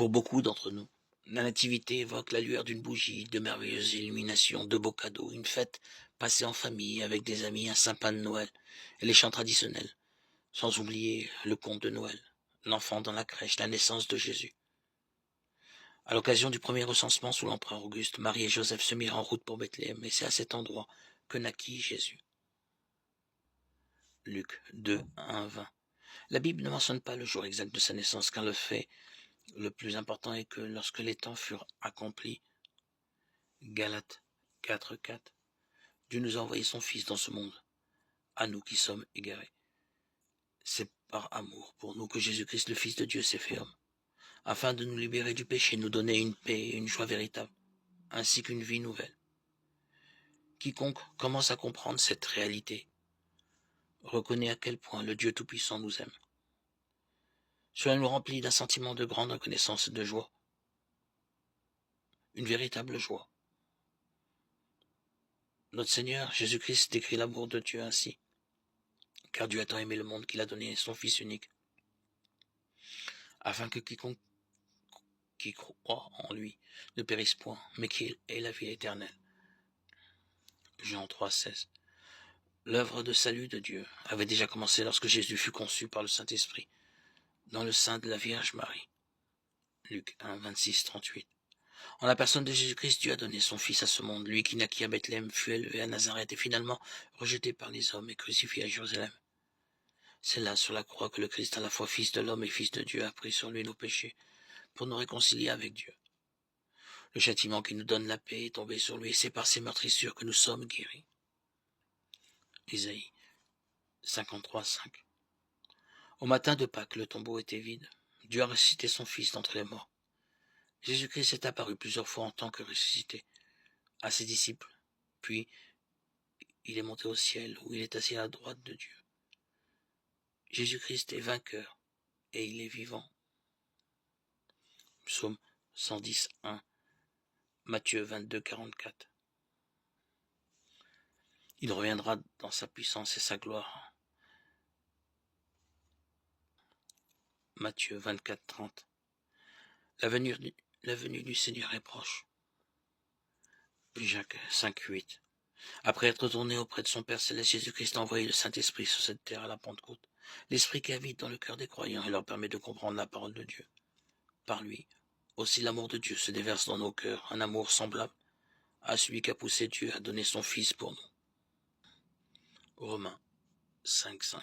Pour beaucoup d'entre nous, la nativité évoque la lueur d'une bougie, de merveilleuses illuminations, de beaux cadeaux, une fête passée en famille avec des amis, un sapin de Noël et les chants traditionnels, sans oublier le conte de Noël, l'enfant dans la crèche, la naissance de Jésus. À l'occasion du premier recensement sous l'empereur Auguste, Marie et Joseph se mirent en route pour Bethléem, et c'est à cet endroit que naquit Jésus. Luc 2, 1, 20. La Bible ne mentionne pas le jour exact de sa naissance, car le fait le plus important est que lorsque les temps furent accomplis, Galates 4, 4, Dieu nous a envoyé son Fils dans ce monde, à nous qui sommes égarés. C'est par amour pour nous que Jésus-Christ, le Fils de Dieu, s'est fait homme, afin de nous libérer du péché, nous donner une paix et une joie véritable, ainsi qu'une vie nouvelle. Quiconque commence à comprendre cette réalité reconnaît à quel point le Dieu Tout-Puissant nous aime. Cela nous remplit d'un sentiment de grande reconnaissance et de joie, une véritable joie. Notre Seigneur Jésus-Christ décrit l'amour de Dieu ainsi, car Dieu a tant aimé le monde qu'il a donné son Fils unique, afin que quiconque qui croit en lui ne périsse point, mais qu'il ait la vie éternelle. Jean 3, 16. L'œuvre de salut de Dieu avait déjà commencé lorsque Jésus fut conçu par le Saint-Esprit, dans le sein de la Vierge Marie. Luc 1, 26, 38. En la personne de Jésus-Christ, Dieu a donné son Fils à ce monde, lui qui naquit à Bethléem, fut élevé à Nazareth et finalement rejeté par les hommes et crucifié à Jérusalem. C'est là, sur la croix, que le Christ, à la fois Fils de l'homme et Fils de Dieu, a pris sur lui nos péchés, pour nous réconcilier avec Dieu. Le châtiment qui nous donne la paix est tombé sur lui, et c'est par ses meurtrissures que nous sommes guéris. Isaïe 53, 5. Au matin de Pâques, le tombeau était vide. Dieu a ressuscité son Fils d'entre les morts. Jésus-Christ est apparu plusieurs fois en tant que ressuscité à ses disciples, puis il est monté au ciel où il est assis à la droite de Dieu. Jésus-Christ est vainqueur et il est vivant. Psaume 110, 1. Matthieu 22, 44. Il reviendra dans sa puissance et sa gloire. Matthieu 24, 30. La venue du Seigneur est proche. Jacques 5, 8. Après être retourné auprès de son Père Céleste, Jésus-Christ a envoyé le Saint-Esprit sur cette terre à la Pentecôte. L'Esprit qui habite dans le cœur des croyants et leur permet de comprendre la parole de Dieu. Par lui, aussi l'amour de Dieu se déverse dans nos cœurs, un amour semblable à celui qu'a poussé Dieu à donner son Fils pour nous. Romains 5, 5.